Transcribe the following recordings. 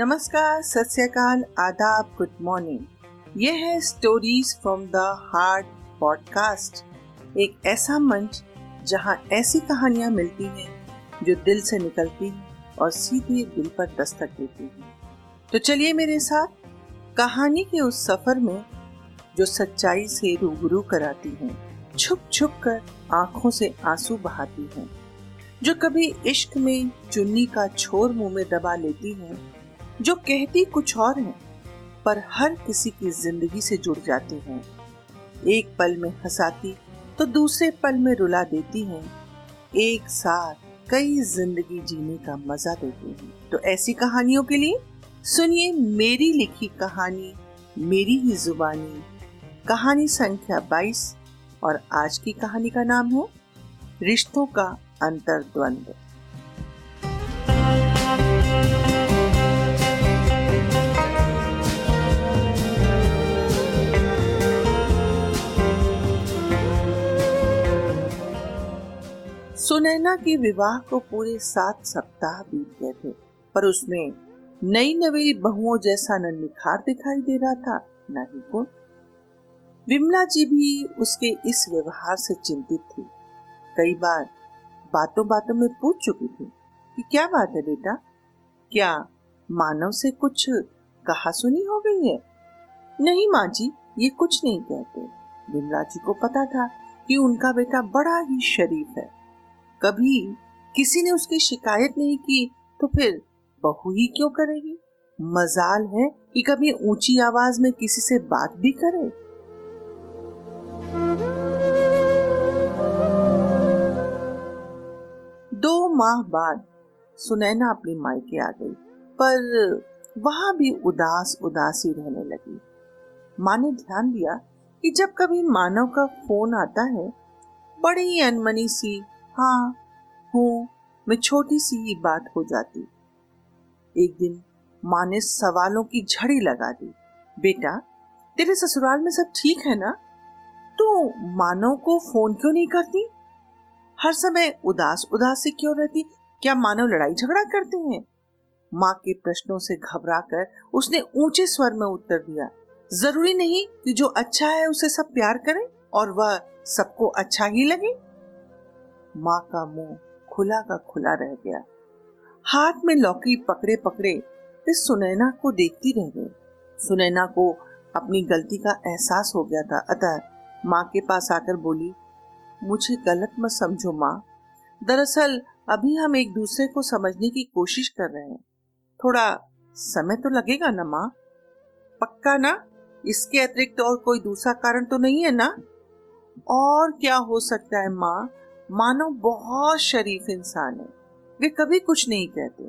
नमस्कार, सत श्री अकाल, आदाब, गुड मॉर्निंग। ये है stories from the heart podcast, एक ऐसा मंच जहां ऐसी कहानियां मिलती हैं जो दिल से निकलती हैं और सीधे दिल पर दस्तक देती हैं। तो चलिए मेरे साथ कहानी के उस सफर में जो सच्चाई से रूबरू कराती हैं, छुप छुप कर आंखों से आंसू बहाती हैं, जो कभी इश्क में चुन्नी का छोर मुंह में दबा लेती हैं, जो कहती कुछ और है पर हर किसी की जिंदगी से जुड़ जाती हैं। एक पल में हंसाती तो दूसरे पल में रुला देती हैं, एक साथ कई जिंदगी जीने का मजा देती हैं। तो ऐसी कहानियों के लिए सुनिए मेरी लिखी कहानी, मेरी ही जुबानी, कहानी संख्या 22। और आज की कहानी का नाम है रिश्तों का अंतर्द्वंद। सुनैना के विवाह को पूरे 7 सप्ताह बीत गए थे, पर उसमें नई नवेली बहुओं जैसा न निखार दिखाई दे रहा था, न ही गुण। विमला जी भी उसके इस व्यवहार से चिंतित थी। कई बार बातों बातों में पूछ चुकी थी कि क्या बात है बेटा, क्या मानव से कुछ कहा सुनी हो गई है? नहीं माँ जी, ये कुछ नहीं कहते। विमला जी को पता था कि उनका बेटा बड़ा ही शरीफ है, कभी किसी ने उसकी शिकायत नहीं की तो फिर बहू ही क्यों करेगी। मजाल है कि कभी ऊंची आवाज में किसी से बात भी करे। दो माह बाद सुनैना अपनी मायके आ गई, पर वहां भी उदास उदासी रहने लगी। माँ ने ध्यान दिया कि जब कभी मानव का फोन आता है, बड़ी अनमनी सी हाँ हूँ में छोटी सी ही बात हो जाती। एक दिन माँ ने सवालों की झड़ी लगा दी। बेटा, तेरे ससुराल में सब ठीक है ना? तू मानव को फोन क्यों नहीं करती? हर समय उदास उदास से क्यों रहती? क्या मानव लड़ाई झगड़ा करते हैं? माँ के प्रश्नों से घबराकर उसने ऊंचे स्वर में उत्तर दिया, जरूरी नहीं कि जो अच्छा है उसे सब प्यार करें और वह सबको अच्छा ही लगे। माँ का मुंह खुला का खुला रह गया। हाथ में लौकी पकड़े पकड़े वे सुनैना को देखती रह गई। सुनैना को अपनी गलती का एहसास हो गया था, अतः माँ के पास आकर बोली, मुझे गलत मत समझो माँ, दरअसल अभी हम एक दूसरे को समझने की कोशिश कर रहे हैं। थोड़ा समय तो लगेगा ना माँ? पक्का ना? इसके अतिरिक्त और कोई दूसरा कारण तो नहीं है ना? और क्या हो सकता है माँ, मानव बहुत शरीफ इंसान है, वे कभी कुछ नहीं कहते।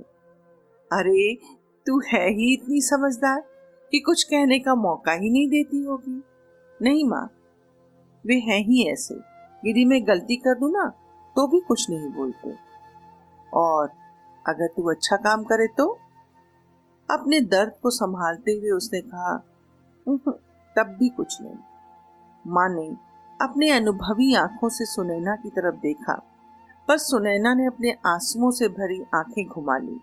अरे तू है ही इतनी समझदार कि कुछ कहने का मौका ही नहीं देती होगी। नहीं माँ, वे हैं ही ऐसे, यदि मैं गलती कर दूं ना तो भी कुछ नहीं बोलते, और अगर तू अच्छा काम करे तो? अपने दर्द को संभालते हुए उसने कहा, तब भी कुछ नहीं। माँ ने अपने अनुभवी आंखों से सुनैना की तरफ देखा, पर सुनैना ने अपने आंसुओं से भरी आंखें घुमा ली।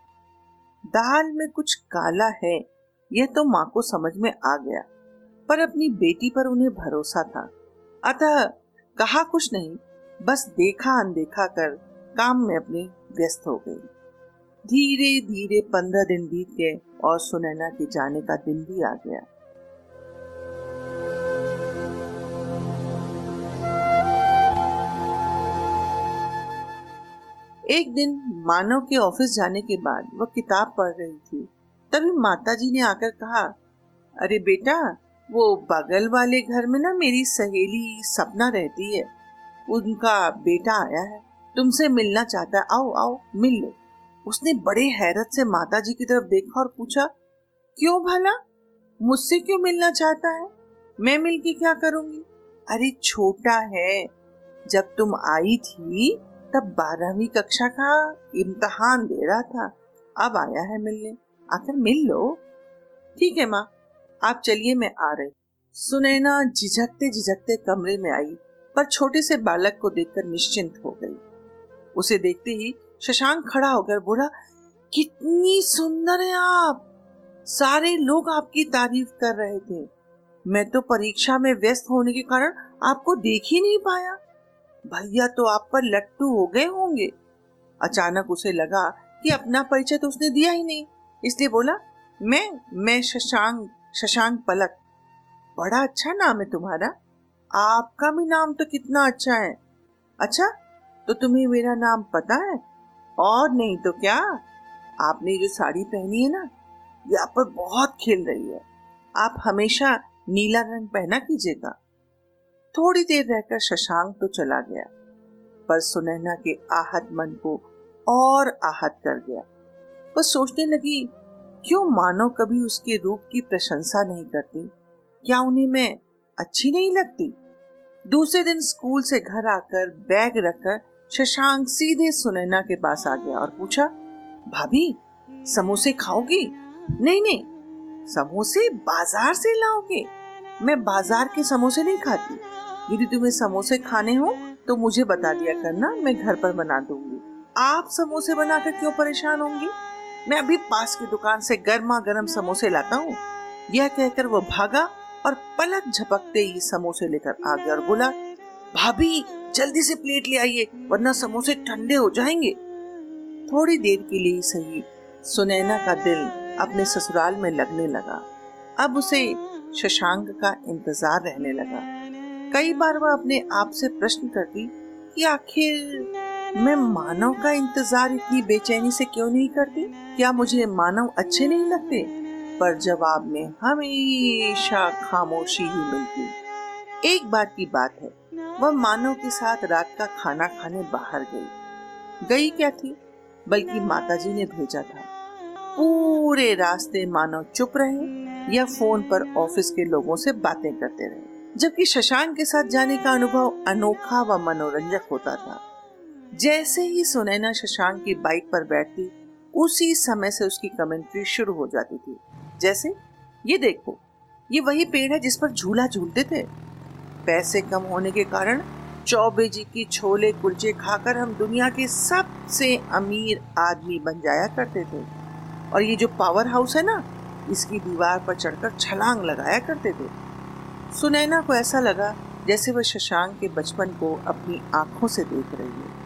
दाल में कुछ काला है यह तो माँ को समझ में आ गया, पर अपनी बेटी पर उन्हें भरोसा था, अतः कहा कुछ नहीं, बस देखा अनदेखा कर काम में अपने व्यस्त हो गई। धीरे धीरे 15 दिन बीत गए और सुनैना के जाने का दिन भी आ गया। एक दिन मानव के ऑफिस जाने के बाद वह किताब पढ़ रही थी, तभी माताजी ने आकर कहा, अरे बेटा, वो बगल वाले घर में ना मेरी सहेली सपना रहती है, उनका बेटा आया है, तुमसे मिलना चाहता है, आओ आओ मिल लो। उसने बड़े हैरत से माताजी की तरफ देखा और पूछा, क्यों भला? मुझसे क्यों मिलना चाहता है? मैं मिलके क्या करूंगी? अरे छोटा है, जब तुम आई थी तब 12वीं कक्षा का इम्तिहान दे रहा था, अब आया है मिलने, आकर मिल लो। ठीक है माँ, आप चलिए, मैं आ रही। सुनैना झिझकते झिझकते कमरे में आई, पर छोटे से बालक को देखकर निश्चिंत हो गई। उसे देखते ही शशांक खड़ा होकर बोला, कितनी सुंदर है आप, सारे लोग आपकी तारीफ कर रहे थे। मैं तो परीक्षा में व्यस्त होने के कारण आपको देख ही नहीं पाया। भैया तो आप पर लट्टू हो गए होंगे। अचानक उसे लगा कि अपना परिचय तो उसने दिया ही नहीं, इसलिए बोला, मैं शशांक शशांक पलक। बड़ा अच्छा नाम है तुम्हारा। आपका भी नाम तो कितना अच्छा है। अच्छा, तो तुम्हें मेरा नाम पता है? और नहीं तो क्या, आपने जो साड़ी पहनी है ना, ये आप पर बहुत खिल रही है। आप हमेशा नीला रंग पहना कीजिएगा। थोड़ी देर रहकर शशांक तो चला गया, पर सुनैना के आहत मन को और आहत कर गया। वह सोचने लगी, क्यों मानो कभी उसके रूप की प्रशंसा नहीं करती? क्या उन्हें मैं अच्छी नहीं लगती? दूसरे दिन स्कूल से घर आकर बैग रखकर शशांक सीधे सुनैना के पास आ गया और पूछा, भाभी समोसे खाओगी? नहीं नहीं, समोसे बाजार से लाओगे? मैं बाजार के समोसे नहीं खाती। यदि तुम्हें समोसे खाने हो तो मुझे बता दिया करना, मैं घर पर बना दूंगी। आप समोसे बनाकर क्यों परेशान होंगी? मैं अभी पास की दुकान से गर्मा गर्म समोसे लाता हूँ। यह कहकर वो भागा और पलक झपकते ही समोसे लेकर आ गया और बोला, भाभी जल्दी से प्लेट ले आइए, वरना समोसे ठंडे हो जाएंगे। थोड़ी देर के लिए सही सुनैना का दिल अपने ससुराल में लगने लगा। अब उसे शशांक का इंतजार रहने लगा। कई बार वह अपने आप से प्रश्न करती कि आखिर मैं मानव का इंतजार इतनी बेचैनी से क्यों नहीं करती? क्या मुझे मानव अच्छे नहीं लगते? पर जवाब में हमेशा खामोशी ही मिलती। एक बार की बात है, वह मानव के साथ रात का खाना खाने बाहर गई क्या थी, बल्कि माताजी ने भेजा था। पूरे रास्ते मानव चुप रहे या फोन पर ऑफिस के लोगों से बातें करते रहे, जबकि शशांक के साथ जाने का अनुभव अनोखा व मनोरंजक होता था। जैसे ही सुनैना शशांक की बाइक पर बैठती, उसी समय से उसकी कमेंट्री शुरू हो जाती थी। जैसे, ये देखो, ये वही पेड़ है जिस पर झूला झूलते थे। पैसे कम होने के कारण चौबे जी की छोले कुलचे खाकर हम दुनिया के सबसे अमीर आदमी बन जाया करते थे। और ये जो पावर हाउस है ना, इसकी दीवार पर चढ़कर छलांग लगाया करते थे। सुनैना को ऐसा लगा जैसे वह शशांक के बचपन को अपनी आंखों से देख रही है।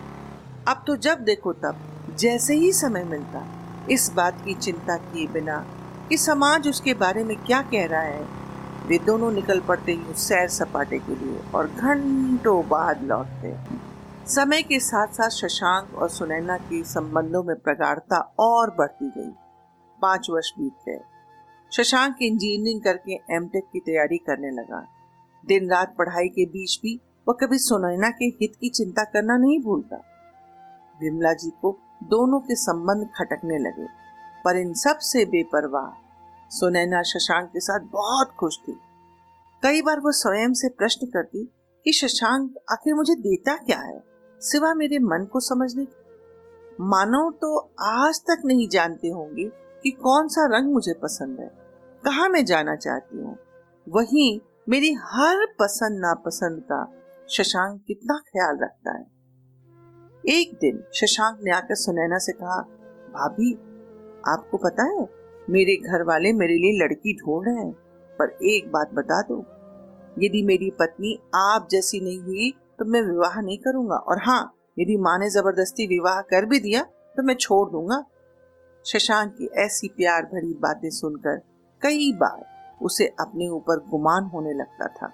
अब तो जब देखो तब, जैसे ही समय मिलता, इस बात की चिंता किए बिना कि समाज उसके बारे में क्या कह रहा है, वे दोनों निकल पड़ते ही सैर सपाटे के लिए और घंटों बाद लौटते। समय के साथ साथ शशांक और सुनैना के संबंधों में प्रगाढ़ता और बढ़ती गई। 5 वर्ष बीत गए। शशांक इंजीनियरिंग करके एमटेक की तैयारी करने लगा। दिन रात पढ़ाई के बीच भी वह कभी सुनैना के हित की चिंता करना नहीं भूलता। विमला जी को दोनों के संबंध खटकने लगे, पर इन सब से बेपरवाह सुनैना शशांक के साथ बहुत खुश थी। कई बार वो स्वयं से प्रश्न करती कि शशांक आखिर मुझे देता क्या है, सिवा मेरे मन को समझने। मानो तो आज तक नहीं जानते होंगे कि कौन सा रंग मुझे पसंद है, कहाँ मैं जाना चाहती हूँ। वहीं मेरी हर पसंद नापसंद का शशांक कितना ख्याल रखता है। एक दिन शशांक ने आकर सुनैना से कहा, भाभी आपको पता है, मेरे घर वाले मेरे लिए लड़की ढूंढ रहे हैं, पर एक बात बता दो, यदि मेरी पत्नी आप जैसी नहीं हुई तो मैं विवाह नहीं करूंगा, और हाँ, यदि माँ ने जबरदस्ती विवाह कर भी दिया तो मैं छोड़ दूंगा। शशांक की ऐसी प्यार भरी बातें सुनकर कई बार उसे अपने ऊपर गुमान होने लगता था।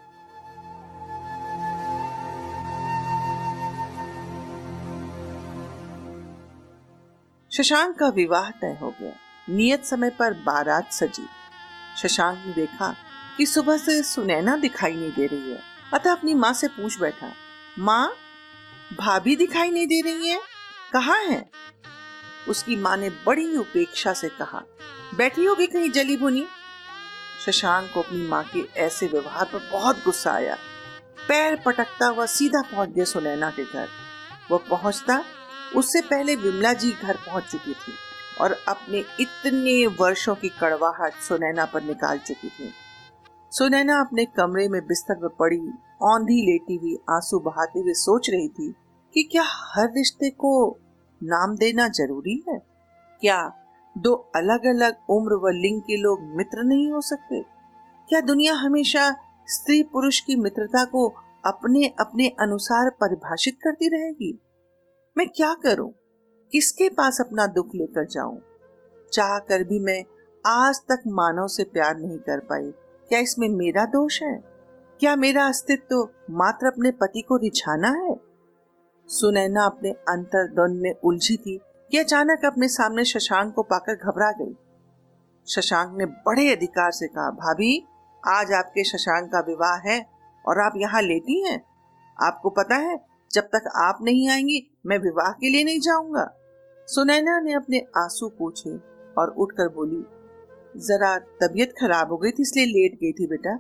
शशांक का विवाह तय हो गया। नियत समय पर बारात सजी। शशांक ने देखा कि सुबह से सुनैना दिखाई नहीं दे रही है, अतः अपनी माँ से पूछ बैठा, माँ भाभी दिखाई नहीं दे रही है, कहाँ है? उसकी माँ ने बड़ी उपेक्षा से कहा, बैठी होगी कहीं जली भुनी। शशांक को अपनी माँ के ऐसे व्यवहार पर बहुत गुस्सा आया। पैर पटकता हुआ सीधा पहुंच गया सुनैना के घर। वह पहुंचता उससे पहले विमला जी घर पहुंच चुकी थी और अपने इतने वर्षों की कड़वाहट सुनैना पर निकाल चुकी थी। सुनैना अपने कमरे में बिस्तर पर पड़ी औंधी लेटी हुई आंसू बहाते हुए सोच रही थी कि क्या हर रिश्ते को नाम देना जरूरी है? क्या दो अलग अलग उम्र व लिंग के लोग मित्र नहीं हो सकते? क्या दुनिया हमेशा स्त्री पुरुष की मित्रता को अपने अपने अनुसार परिभाषित करती रहेगी? मैं क्या करूं? किसके पास अपना दुख लेकर जाऊं? चाह कर भी मैं आज तक मानव से प्यार नहीं कर पाई। क्या इसमें मेरा दोष है? क्या मेरा अस्तित्व मात्र अपने पति को रिझाना है? सुनैना अपने अंतर्द्वंद में उलझी थी कि अचानक अपने सामने शशांक को पाकर घबरा गई। शशांक ने बड़े अधिकार से कहा, भाभी, आज आपके शशांक का विवाह है और आप यहाँ लेटी हैं। आपको पता है, जब तक आप नहीं आएंगी मैं विवाह के लिए नहीं जाऊंगा। सुनैना ने अपने आंसू पोंछे और उठकर बोली, जरा तबीयत खराब हो गई थी इसलिए लेट गई थी बेटा।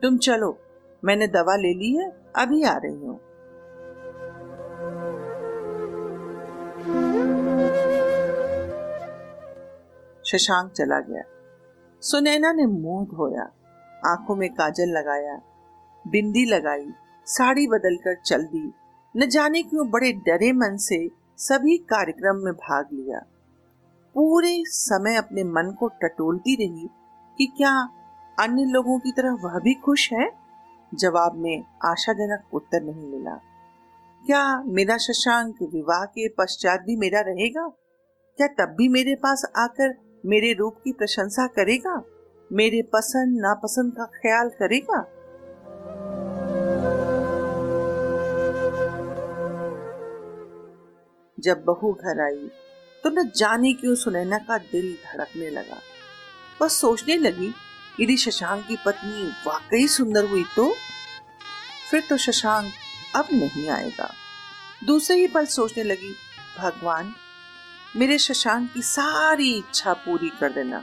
तुम चलो, मैंने दवा ले ली है, अभी आ रही हूँ। शशांक चला गया। सुनैना ने मुंह धोया, आंखों में काजल लगाया, बिंदी लगाई, साड़ी बदलकर चल दी। न जाने क्यों बड़े डरे मन से सभी कार्यक्रम में भाग लिया। पूरे समय अपने मन को टटोलती रही कि क्या अन्य लोगों की तरह वह भी खुश है। जवाब में आशाजनक उत्तर नहीं मिला। क्या मेरा शशांक विवाह के पश्चात भी मेरा रहेगा? क्या तब भी मेरे पास आकर मेरे रूप की प्रशंसा करेगा? मेरे पसंद नापसंद का ख्याल करेगा? जब बहू घर आई तो न जाने क्यों सुनैना का दिल धड़कने लगा। वह सोचने लगी, यदि शशांक की पत्नी वाकई सुंदर हुई तो फिर तो शशांक अब नहीं आएगा। दूसरे ही पल सोचने लगी, भगवान, मेरे शशांक की सारी इच्छा पूरी कर देना,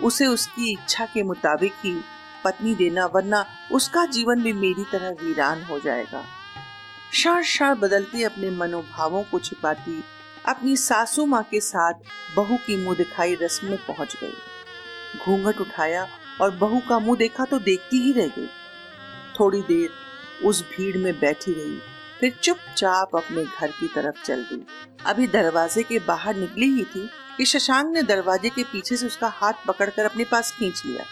उसे उसकी इच्छा के मुताबिक ही पत्नी देना, वरना उसका जीवन भी मेरी तरह वीरान हो जाएगा। क्षण क्षण बदलते अपने मनोभावों को छिपाती अपनी सासू माँ के साथ बहू की मुंह दिखाई रस्म में पहुंच गई। घूंघट उठाया और बहू का मुंह देखा तो देखती ही रह गई। थोड़ी देर उस भीड़ में बैठी रही, फिर चुपचाप अपने घर की तरफ चल गई। अभी दरवाजे के बाहर निकली ही थी कि शशांक ने दरवाजे के पीछे से उसका हाथ पकड़कर अपने पास खींच लिया।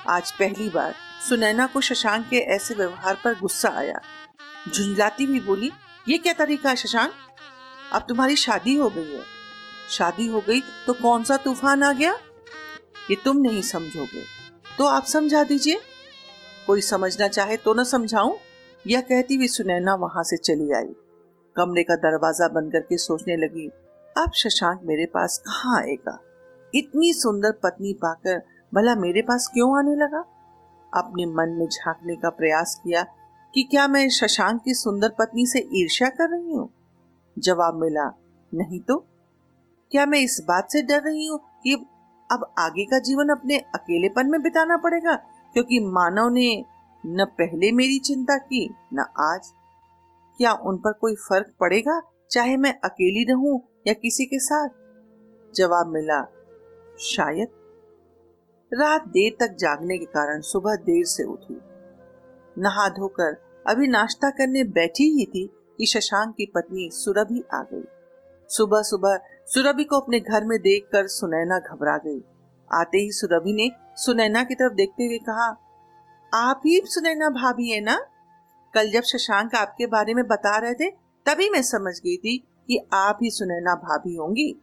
आज पहली बार सुनैना को शशांक के ऐसे व्यवहार पर गुस्सा आया। झुंझलाती हुई बोली, ये क्या तरीका है शशांक? अब तुम्हारी शादी हो गई है। शादी हो गई तो कौन सा तूफान आ गया? ये तुम नहीं समझोगे तो आप समझा दीजिए। कोई समझना चाहे तो न समझाऊं? यह कहती हुई सुनैना वहां से चली आई। कमरे का दरवाजा बंद करके सोचने लगी, अब शशांक मेरे पास कहाँ आएगा? इतनी सुंदर पत्नी पाकर भला मेरे पास क्यों आने लगा? अपने मन में झांकने का प्रयास किया कि क्या मैं शशांक की सुंदर पत्नी से ईर्ष्या कर रही हूँ? जवाब मिला, नहीं तो। क्या मैं इस बात से डर रही हूँ कि अब आगे का जीवन अपने अकेलेपन में बिताना पड़ेगा, क्योंकि मानव ने न पहले मेरी चिंता की न आज? क्या उन पर कोई फर्क पड़ेगा चाहे मैं अकेली रहूं या किसी के साथ? जवाब मिला, शायद। रात देर तक जागने के कारण सुबह देर से उठी। नहा धोकर अभी नाश्ता करने बैठी ही थी कि शशांक की पत्नी सुरभि आ गई। सुबह सुबह सुरभि को अपने घर में देखकर सुनैना घबरा गई। आते ही सुरभि ने सुनैना की तरफ देखते हुए कहा, आप ही सुनैना भाभी है ना? कल जब शशांक आपके बारे में बता रहे थे तभी मैं समझ गई थी कि आप ही सुनैना भाभी होंगी।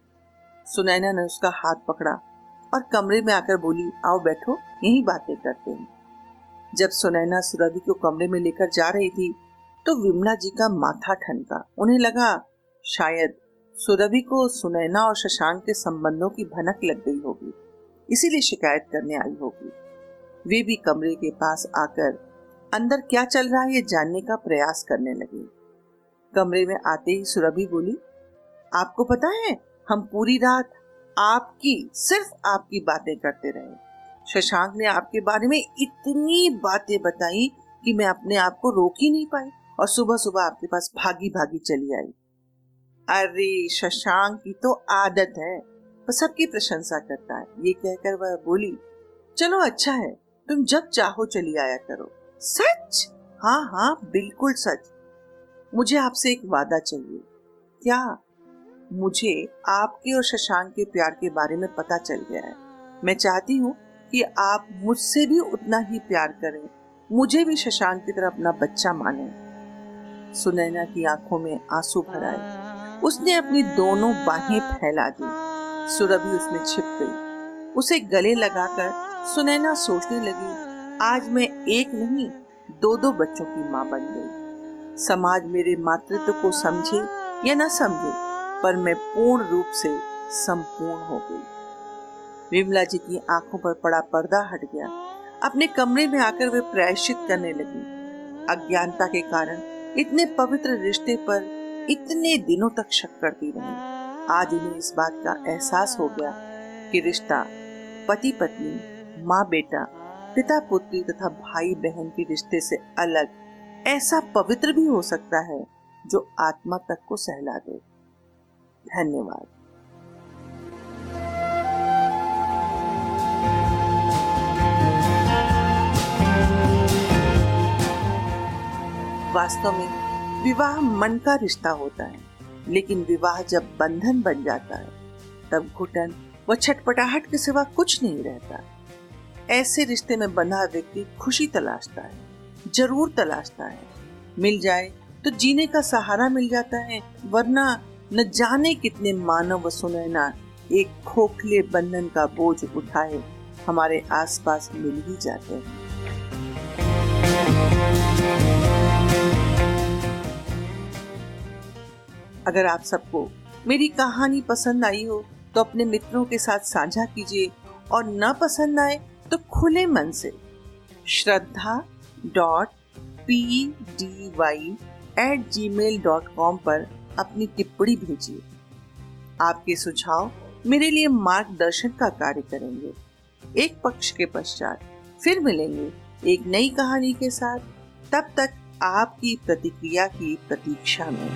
सुनैना ने उसका हाथ पकड़ा और कमरे में आकर बोली, आओ बैठो, यही बातें करते हैं। जब सुनैना सुरभि को कमरे में लेकर जा रही थी तो विमला जी का माथा ठनका। उन्हें लगा शायद सुरभि को सुनैना और शशांक के संबंधों की भनक लग गई होगी, इसीलिए शिकायत करने आई होगी। वे भी कमरे के पास आकर अंदर क्या चल रहा है ये जानने का प्रयास करने लगे। कमरे में आते ही सुरभि बोली, आपको पता है, हम पूरी रात सिर्फ आपकी बातें करते रहे। शशांक ने आपके बारे में इतनी बातें बताई कि मैं अपने आप को रोक ही नहीं पाई और सुबह सुबह आपके पास भागी भागी चली आई। अरे शशांक की तो आदत है, वह सबकी प्रशंसा करता है। ये कहकर वह बोली, चलो अच्छा है, तुम जब चाहो चली आया करो। सच? हाँ हाँ बिल्कुल सच। मुझे आपसे एक वादा चाहिए। क्या? मुझे आपके और शशांक के प्यार के बारे में पता चल गया है। मैं चाहती हूँ कि आप मुझसे भी उतना ही प्यार करें, मुझे भी शशांक की तरह अपना बच्चा माने। सुनैना की आंखों में आंसू भर आए। उसने अपनी दोनों बाहें फैला दी। सुरभि उसमें छिप गई। उसे गले लगाकर सुनैना सोचने लगी, आज मैं एक नहीं 2-2 बच्चों की मां बन गई। समाज मेरे मातृत्व को समझे या न समझे, पर मैं पूर्ण रूप से संपूर्ण हो गई। विमला जी की आंखों पर पड़ा पर्दा हट गया। अपने कमरे में आकर वे प्रायश्चित करने लगी। अज्ञानता के कारण इतने पवित्र रिश्ते पर इतने दिनों तक शक करती रही। आज उन्हें इस बात का एहसास हो गया कि रिश्ता पति पत्नी, माँ बेटा, पिता पुत्री तथा भाई बहन के रिश्ते से अलग ऐसा पवित्र भी हो सकता है जो आत्मा तक को सहला दे। धन्यवाद। वास्तव में विवाह मन का रिश्ता होता है, लेकिन विवाह जब बंधन बन जाता है तब घुटन व छटपटाहट के सिवा कुछ नहीं रहता। ऐसे रिश्ते में बंधा व्यक्ति खुशी तलाशता है, जरूर तलाशता है। मिल जाए तो जीने का सहारा मिल जाता है, वरना न जाने कितने मानव व सुनैना एक खोखले बंधन का बोझ उठाए हमारे आसपास मिल ही जाते हैं। अगर आप सबको मेरी कहानी पसंद आई हो तो अपने मित्रों के साथ साझा कीजिए, और न पसंद आए तो खुले मन से shraddha.pdy@gmail.com पर अपनी टिप्पणी भेजिए। आपके सुझाव मेरे लिए मार्गदर्शन का कार्य करेंगे। एक पक्ष के पश्चात फिर मिलेंगे एक नई कहानी के साथ। तब तक आपकी प्रतिक्रिया की प्रतीक्षा में।